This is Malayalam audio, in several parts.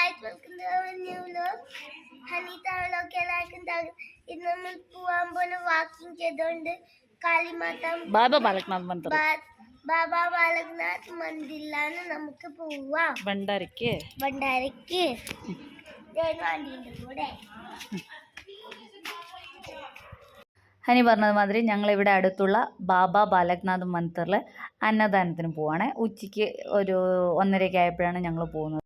Guys welcome to our new vlog. Haneetha vlog എല്ലാവർക്കും ഇന്ന് നമ്മൾ പോവാൻ പോലെ വാക്കിംഗ് ചെയ്തുകൊണ്ട് കാളിമാത ബാബാ ബാലകനാഥ് മന്ദിർ ബാബാ ബാലകനാഥ് മന്ദിറിലാണ് നമുക്ക് പോവാം. ഭണ്ഡാരക്ക് കൂടെ ഹനി പറഞ്ഞതുമാതിരി ഞങ്ങളിവിടെ അടുത്തുള്ള ബാബാ ബാലകനാഥ് മന്ദിറിൽ അന്നദാനത്തിന് പോവാണ്. ഉച്ചയ്ക്ക് ഒരു 1:30 ആയപ്പോഴാണ് ഞങ്ങൾ പോകുന്നത്.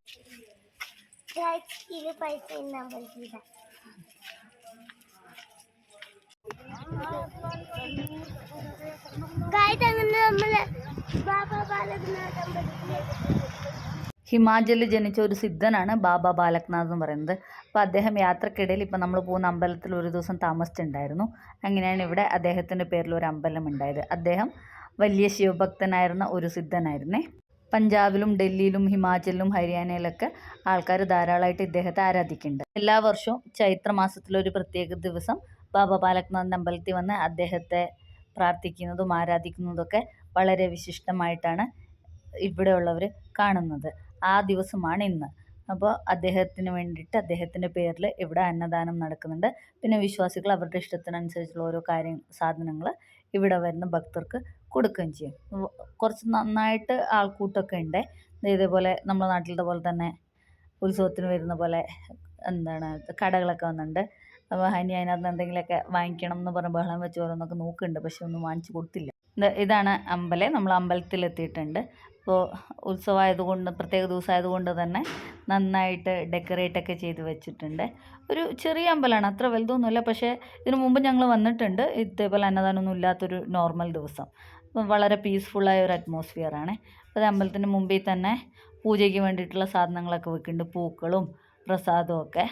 ഹിമാചലിൽ ജനിച്ച ഒരു സിദ്ധനാണ് ബാബാ ബാലകനാഥ് എന്ന് പറയുന്നത്. അപ്പോൾ അദ്ദേഹം യാത്രക്കിടയിൽ ഇപ്പം നമ്മൾ പോകുന്ന അമ്പലത്തിൽ ഒരു ദിവസം താമസിച്ചിട്ടുണ്ടായിരുന്നു. അങ്ങനെയാണ് ഇവിടെ അദ്ദേഹത്തിൻ്റെ പേരിൽ ഒരു അമ്പലം ഉണ്ടായത്. അദ്ദേഹം വലിയ ശിവഭക്തനായിരുന്ന ഒരു സിദ്ധനായിരുന്നേ. പഞ്ചാബിലും ഡൽഹിയിലും ഹിമാചലിലും ഹരിയാനയിലൊക്കെ ആൾക്കാർ ധാരാളമായിട്ട് ഇദ്ദേഹത്തെ ആരാധിക്കുന്നുണ്ട്. എല്ലാ വർഷവും ചൈത്രമാസത്തിലൊരു പ്രത്യേക ദിവസം ബാബാ ബാലകനാഥിൻ്റെ അമ്പലത്തിൽ വന്ന് അദ്ദേഹത്തെ പ്രാർത്ഥിക്കുന്നതും ആരാധിക്കുന്നതൊക്കെ വളരെ വിശിഷ്ടമായിട്ടാണ് ഇവിടെയുള്ളവർ കാണുന്നത്. ആ ദിവസമാണ് ഇന്ന്. അപ്പോൾ അദ്ദേഹത്തിന് വേണ്ടിയിട്ട് അദ്ദേഹത്തിൻ്റെ പേരിൽ ഇവിടെ അന്നദാനം നടക്കുന്നുണ്ട്. പിന്നെ വിശ്വാസികൾ അവരുടെ ഇഷ്ടത്തിനനുസരിച്ചുള്ള ഓരോ സാധനങ്ങൾ ഇവിടെ വരുന്ന ഭക്തർക്ക് കൊടുക്കുകയും ചെയ്യും. കുറച്ച് നന്നായിട്ട് ആൾക്കൂട്ടമൊക്കെ ഉണ്ട്. ഇതേപോലെ നമ്മുടെ നാട്ടിലത്തെ പോലെ തന്നെ ഉത്സവത്തിന് വരുന്ന പോലെ കടകളൊക്കെ വന്നിട്ടുണ്ട്. അപ്പോൾ ഹനി അതിനകത്ത് എന്തെങ്കിലുമൊക്കെ വാങ്ങിക്കണം എന്ന് പറഞ്ഞ് ബഹളം വെച്ച് ഓരോന്നൊക്കെ നോക്കുന്നുണ്ട്. പക്ഷെ ഒന്നും വാങ്ങിച്ചു കൊടുത്തില്ല. ഇതാണ് അമ്പലം. നമ്മൾ അമ്പലത്തിലെത്തിയിട്ടുണ്ട്. അപ്പോൾ ഉത്സവമായതുകൊണ്ട് പ്രത്യേക ദിവസമായതുകൊണ്ട് തന്നെ നന്നായിട്ട് ഡെക്കറേറ്റൊക്കെ ചെയ്ത് വെച്ചിട്ടുണ്ട്. ഒരു ചെറിയ അമ്പലമാണ്, അത്ര വലുതൊന്നുമില്ല. പക്ഷേ ഇതിനു മുമ്പ് ഞങ്ങൾ വന്നിട്ടുണ്ട് ഇതേപോലെ അന്നദാനമൊന്നും ഇല്ലാത്തൊരു നോർമൽ ദിവസം. അപ്പം വളരെ പീസ്ഫുള്ളായ ഒരു അറ്റ്മോസ്ഫിയറാണ്. അപ്പോൾ അമ്പലത്തിൻ്റെ മുമ്പിൽ തന്നെ പൂജയ്ക്ക് വേണ്ടിയിട്ടുള്ള സാധനങ്ങളൊക്കെ വെക്കുന്നുണ്ട്, പൂക്കളും പ്രസാദവും ഒക്കെ.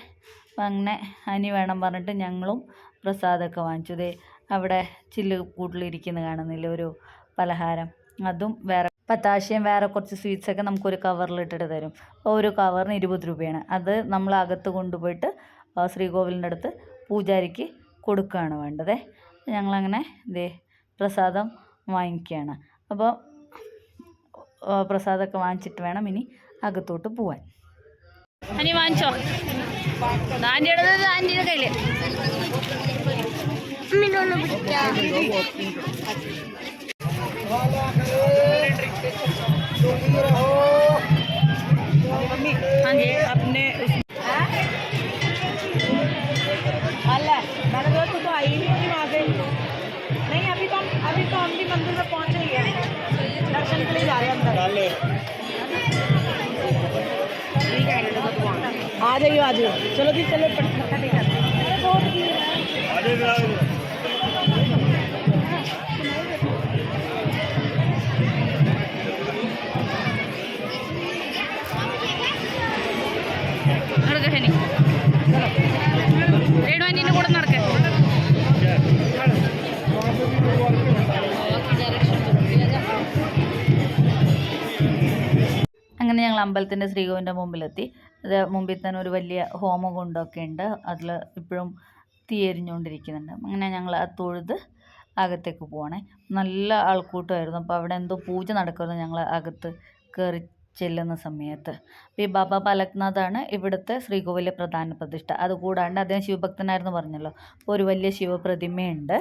അപ്പം അങ്ങനെ ഹനി വേണം പറഞ്ഞിട്ട് ഞങ്ങളും പ്രസാദമൊക്കെ വാങ്ങിച്ചു. ദേ അവിടെ ചില്ല് കൂട്ടിലിരിക്കുന്ന കാണുന്നില്ല ഒരു പലഹാരം, അതും വേറെ പത്താശയും വേറെ കുറച്ച് സ്വീറ്റ്സൊക്കെ നമുക്കൊരു കവറിലിട്ടിട്ട് തരും. ഒരു കവറിന് 20 രൂപയാണ്. അത് നമ്മൾ അകത്ത് കൊണ്ടുപോയിട്ട് ശ്രീകോവിലിൻ്റെ അടുത്ത് പൂജാരിക്ക് കൊടുക്കുകയാണ് വേണ്ടത്. ഞങ്ങളങ്ങനെ ദേ പ്രസാദം വാങ്ങിക്കുകയാണ്. അപ്പോൾ പ്രസാദമൊക്കെ വാങ്ങിച്ചിട്ട് വേണം ഇനി അകത്തോട്ട് പോവാൻ. അനി വാങ്ങിച്ചോ, ആൻറ്റിയുടെ കയ്യിൽ अपने अल्लाह मैंने तो आई नहीं थी वहाँ से। नहीं अभी तो हम भी मंदिर में पहुँच रही है, दर्शन के लिए जा रहे हैं अंदर। आ जाइए चलो जी, चलो രേണുവിൻ്റെ കൂടെ നടക്കേ. അങ്ങനെ ഞങ്ങൾ അമ്പലത്തിൻ്റെ ശ്രീകോവിലിൻ്റെ മുമ്പിലെത്തി. അത് മുമ്പിൽ തന്നെ ഒരു വലിയ ഹോമകുണ്ടമൊക്കെ ഉണ്ട്. അതിൽ ഇപ്പോഴും തീ എരിഞ്ഞുകൊണ്ടിരിക്കുന്നുണ്ട്. അങ്ങനെ ഞങ്ങൾ അത് തൊഴുത് അകത്തേക്ക് പോവാണേ. നല്ല ആൾക്കൂട്ടമായിരുന്നു. അപ്പോൾ അവിടെ എന്തോ പൂജ നടക്കുമായിരുന്നു ഞങ്ങൾ അകത്ത് കയറി ചെല്ലുന്ന സമയത്ത്. അപ്പോൾ ഈ ബാബാ ബാലകനാഥാണ് ഇവിടുത്തെ ശ്രീകോവിലെ പ്രധാന പ്രതിഷ്ഠ. അതുകൂടാണ്ട് അദ്ദേഹം ശിവഭക്തനായിരുന്നു പറഞ്ഞല്ലോ. അപ്പോൾ ഒരു വലിയ ശിവപ്രതിമയുണ്ട്.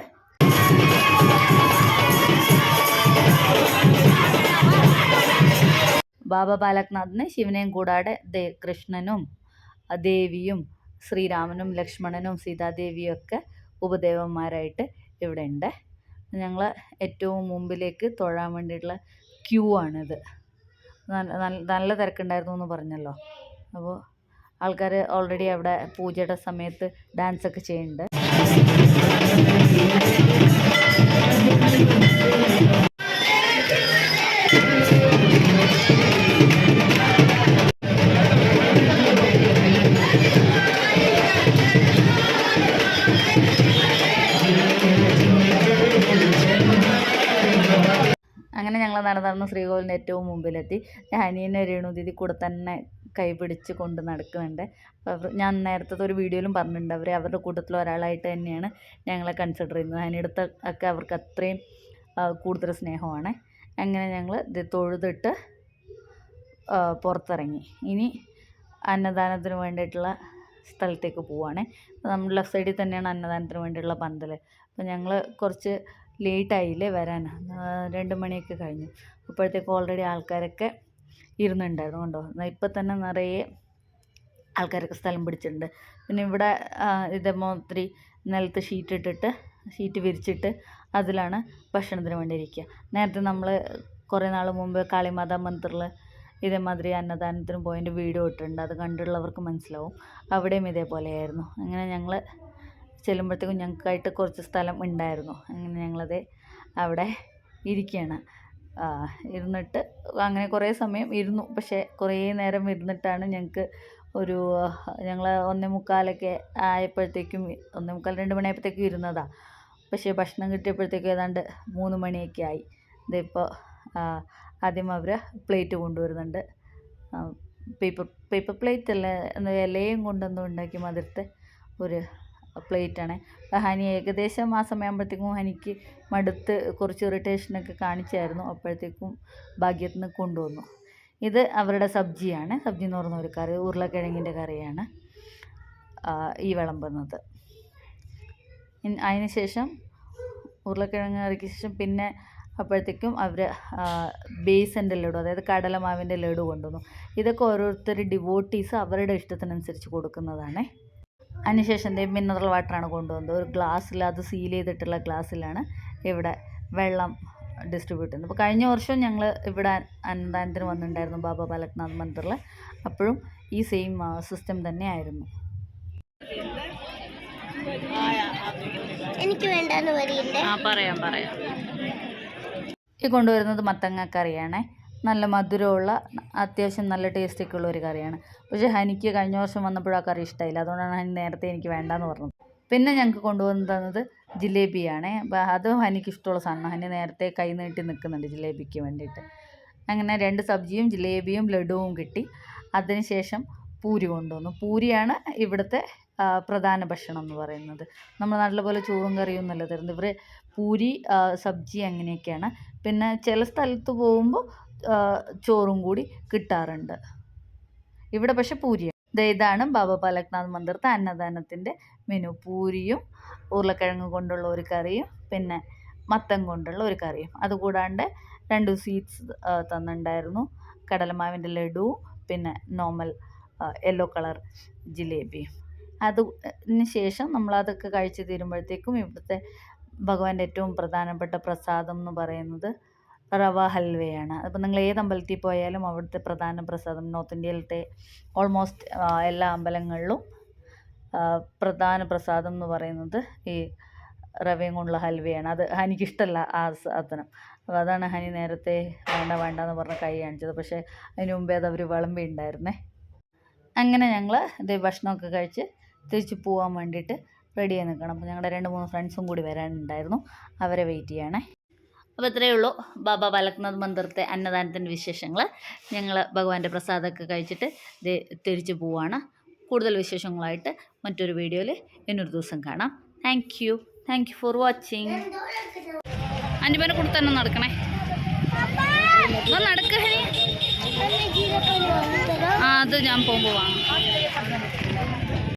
ബാബാ ബാലകനാഥിന് ശിവനെയും കൂടാതെ കൃഷ്ണനും ദേവിയും ശ്രീരാമനും ലക്ഷ്മണനും സീതാദേവിയും ഒക്കെ ഉപദേവന്മാരായിട്ട് ഇവിടെ ഉണ്ട്. ഞങ്ങൾ ഏറ്റവും മുമ്പിലേക്ക് തൊഴാൻ വേണ്ടിയിട്ടുള്ള ക്യൂ ആണിത്. നല്ല തിരക്കുണ്ടായിരുന്നു എന്ന് പറഞ്ഞല്ലോ. അപ്പോൾ ആൾക്കാർ ഓൾറെഡി അവിടെ പൂജയുടെ സമയത്ത് ഡാൻസൊക്കെ ചെയ്യുന്നുണ്ട്. അങ്ങനെ ഞങ്ങൾ നടന്ന് ശ്രീകോവിലിൻ്റെ ഏറ്റവും മുമ്പിലെത്തി. ഹനീനെ രേണു ദീദി കൂടെ തന്നെ കൈ പിടിച്ച് കൊണ്ട് നടക്കുന്നുണ്ട്. അപ്പോൾ ഞാൻ നേരത്തെ ഒരു വീഡിയോയിലും പറഞ്ഞിട്ടുണ്ട്, അവരുടെ കൂട്ടത്തിൽ ഒരാളായിട്ട് തന്നെയാണ് ഞങ്ങളെ കൺസിഡർ ചെയ്യുന്നത്. ഹനിയുടെ ഒക്കെ അവർക്ക് അത്രയും കൂടുതൽ സ്നേഹമാണ്. അങ്ങനെ ഞങ്ങൾ ഇത് തൊഴുതിട്ട് പുറത്തിറങ്ങി. ഇനി അന്നദാനത്തിന് വേണ്ടിയിട്ടുള്ള സ്ഥലത്തേക്ക് പോവുകയാണ്. നമ്മൾ ലെഫ്റ്റ് സൈഡിൽ തന്നെയാണ് അന്നദാനത്തിന് വേണ്ടിയിട്ടുള്ള പന്തൽ. അപ്പോൾ ഞങ്ങൾ കുറച്ച് ലേറ്റായില്ലേ വരാൻ, 2 മണിയൊക്കെ കഴിഞ്ഞു. അപ്പോഴത്തേക്ക് ഓൾറെഡി ആൾക്കാരൊക്കെ ഇരുന്നുണ്ടായിരുന്നു. കണ്ടോ, ഇപ്പം തന്നെ നിറയെ ആൾക്കാരൊക്കെ സ്ഥലം പിടിച്ചിട്ടുണ്ട്. പിന്നെ ഇവിടെ ഇതേമാതിരി നിലത്ത് ഷീറ്റ് വിരിച്ചിട്ട് അതിലാണ് ഭക്ഷണത്തിന് വേണ്ടി ഇരിക്കുക. നേരത്തെ നമ്മൾ കുറേ നാൾ മുമ്പ് കാളിമാതാ മന്ദിറിൽ ഇതേമാതിരി അന്നദാനത്തിന് പോയതിൻ്റെ വീഡിയോ ഇട്ടിട്ടുണ്ട്. അത് കണ്ടുള്ളവർക്ക് മനസ്സിലാവും. അവിടെയും ഇതേപോലെയായിരുന്നു. അങ്ങനെ ഞങ്ങൾ ചെല്ലുമ്പോഴത്തേക്കും ഞങ്ങൾക്കായിട്ട് കുറച്ച് സ്ഥലം ഉണ്ടായിരുന്നു. അങ്ങനെ ഞങ്ങളത് അവിടെ ഇരിക്കുകയാണ്. ഇരുന്നിട്ട് അങ്ങനെ കുറേ സമയം ഇരുന്നു. പക്ഷേ കുറേ നേരം ഇരുന്നിട്ടാണ് ഞങ്ങൾ 1:45 ആയപ്പോഴത്തേക്കും 1:45 2 മണിയായപ്പോഴത്തേക്കും ഇരുന്നതാണ്. പക്ഷേ ഭക്ഷണം കിട്ടിയപ്പോഴത്തേക്കും ഏതാണ്ട് 3 മണിയൊക്കെ ആയി. ഇതിപ്പോൾ ആദ്യം അവർ പ്ലേറ്റ് കൊണ്ടുവരുന്നുണ്ട്. പേപ്പർ പ്ലേറ്റ് അല്ല, ഇലയും കൊണ്ടൊന്നും ഉണ്ടാക്കി മധുരത്തെ ഒരു പ്ലേറ്റാണ്. ഹനി ഏകദേശം ആ സമയമാകുമ്പോഴത്തേക്കും ഹനിക്ക് മടുത്ത് കുറച്ച് ഇറിറ്റേഷനൊക്കെ കാണിച്ചായിരുന്നു. അപ്പോഴത്തേക്കും ഭാഗ്യത്തിന് കൊണ്ടുവന്നു. ഇത് അവരുടെ സബ്ജിയാണ്. സബ്ജി എന്ന് പറഞ്ഞ ഒരു കറി, ഉരുളക്കിഴങ്ങിൻ്റെ കറിയാണ് ഈ വിളമ്പുന്നത്. അതിന് ശേഷം ഉരുളക്കിഴങ്ങ് കറിക്ക് ശേഷം പിന്നെ അപ്പോഴത്തേക്കും അവർ ബേസൻ്റെ ലഡു, അതായത് കടലമാവിൻ്റെ ലഡു കൊണ്ടുവന്നു. ഇതൊക്കെ ഓരോരുത്തർ ഡിവോട്ടീസ് അവരുടെ ഇഷ്ടത്തിനനുസരിച്ച് കൊടുക്കുന്നതാണ്. അതിനുശേഷം മിനറൽ വാട്ടറാണ് കൊണ്ടുവന്നത്. ഒരു ഗ്ലാസ്സിൽ, അത് സീൽ ചെയ്തിട്ടുള്ള ഗ്ലാസ്സിലാണ് ഇവിടെ വെള്ളം ഡിസ്ട്രിബ്യൂട്ട് ചെയ്യുന്നത്. അപ്പോൾ കഴിഞ്ഞ വർഷം ഞങ്ങൾ ഇവിടെ അന്നദാനത്തിന് വന്നിട്ടുണ്ടായിരുന്നു ബാബ ബാലക്നാഥ് മന്ദിറിൽ. അപ്പോഴും ഈ സെയിം സിസ്റ്റം തന്നെയായിരുന്നു. എനിക്ക് വേണ്ടെന്ന് പറയില്ലേ? പറയാം. ഈ കൊണ്ടുവരുന്നത് മത്തങ്ങ കറിയാണ്. നല്ല മധുരമുള്ള, അത്യാവശ്യം നല്ല ടേസ്റ്റൊക്കെ ഉള്ള ഒരു കറിയാണ്. പക്ഷേ ഹനിക്ക് കഴിഞ്ഞ വർഷം വന്നപ്പോഴും ആ കറി ഇഷ്ടമായില്ല. അതുകൊണ്ടാണ് ഹനി നേരത്തെ എനിക്ക് വേണ്ടാന്ന് പറഞ്ഞത്. പിന്നെ ഞങ്ങൾക്ക് കൊണ്ടുവന്ന് തന്നത് ജിലേബിയാണ്. അതും ഹനിക്ക് ഇഷ്ടമുള്ള സാധനം. ഹനി നേരത്തെ കൈ നീട്ടി നിൽക്കുന്നുണ്ട് ജിലേബിക്ക് വേണ്ടിയിട്ട്. അങ്ങനെ 2 സബ്ജിയും ജിലേബിയും ലഡുവും കിട്ടി. അതിനുശേഷം പൂരി കൊണ്ടുവന്നു. പൂരിയാണ് ഇവിടുത്തെ പ്രധാന ഭക്ഷണം എന്ന് പറയുന്നത്. നമ്മുടെ നാട്ടിലെ പോലെ ചോറും കറിയും ഒന്നുമല്ല തരുന്നത്. ഇവർ പൂരി, സബ്ജി അങ്ങനെയൊക്കെയാണ്. പിന്നെ ചില സ്ഥലത്ത് പോകുമ്പോൾ ചോറും കൂടി കിട്ടാറുണ്ട്. ഇവിടെ പക്ഷെ പൂരിയാണ്. ഇതാണ് ബാബ ബാലക്നാഥ് മന്ദിരത്തെ അന്നദാനത്തിൻ്റെ മെനു. പൂരിയും ഉരുളക്കിഴങ്ങ് കൊണ്ടുള്ള ഒരു കറിയും പിന്നെ മത്തൻ കൊണ്ടുള്ള ഒരു കറിയും. അതുകൂടാണ്ട് 2 സ്വീറ്റ്സ് തന്നിട്ടുണ്ടായിരുന്നു. കടലമാവിൻ്റെ ലഡുവും പിന്നെ നോർമൽ യെല്ലോ കളർ ജിലേബിയും. അതിന് ശേഷം നമ്മളതൊക്കെ കഴിച്ച് തീരുമ്പോഴത്തേക്കും ഇവിടുത്തെ ഭഗവാന്റെ ഏറ്റവും പ്രധാനപ്പെട്ട പ്രസാദം എന്ന് പറയുന്നത് റവ ഹൽവയാണ്. അപ്പോൾ നിങ്ങൾ ഏത് അമ്പലത്തിൽ പോയാലും അവിടുത്തെ പ്രധാന പ്രസാദം, നോർത്ത് ഇന്ത്യയിലത്തെ ഓൾമോസ്റ്റ് എല്ലാ അമ്പലങ്ങളിലും പ്രധാന പ്രസാദം എന്ന് പറയുന്നത് ഈ റവയും കൊണ്ടുള്ള ഹൽവയാണ്. അത് ഹനിക്കിഷ്ടമല്ല ആ സാധനം. അപ്പോൾ അതാണ് ഹനി നേരത്തെ വേണ്ടെന്ന് പറഞ്ഞ് കൈ കാണിച്ചത്. പക്ഷേ അതിന് മുമ്പേ അത് അവർ വിളമ്പി ഉണ്ടായിരുന്നേ. അങ്ങനെ ഞങ്ങൾ ഇത് ഭക്ഷണമൊക്കെ കഴിച്ച് തിരിച്ച് പോകാൻ വേണ്ടിയിട്ട് റെഡി ആയി നിൽക്കണം. അപ്പോൾ ഞങ്ങളുടെ 2-3 ഫ്രണ്ട്സും കൂടി വരാനുണ്ടായിരുന്നു. അവരെ വെയിറ്റ് ചെയ്യണേ. അപ്പോൾ ഇത്രയേ ഉള്ളൂ ബാബ ബാലക്നാഥ് മന്ദിരത്തെ അന്നദാനത്തിൻ്റെ വിശേഷങ്ങൾ. ഞങ്ങൾ ഭഗവാന്റെ പ്രസാദമൊക്കെ കഴിച്ചിട്ട് തിരിച്ച് പോവാണ്. കൂടുതൽ വിശേഷങ്ങളായിട്ട് മറ്റൊരു വീഡിയോയിൽ ഇന്നൊരു ദിവസം കാണാം. Thank you for watching. അനിമനെ കൂടെ തന്നെ നടക്കണേ. നടക്കേ അത് ഞാൻ പോകുമ്പോൾ വാങ്ങാം.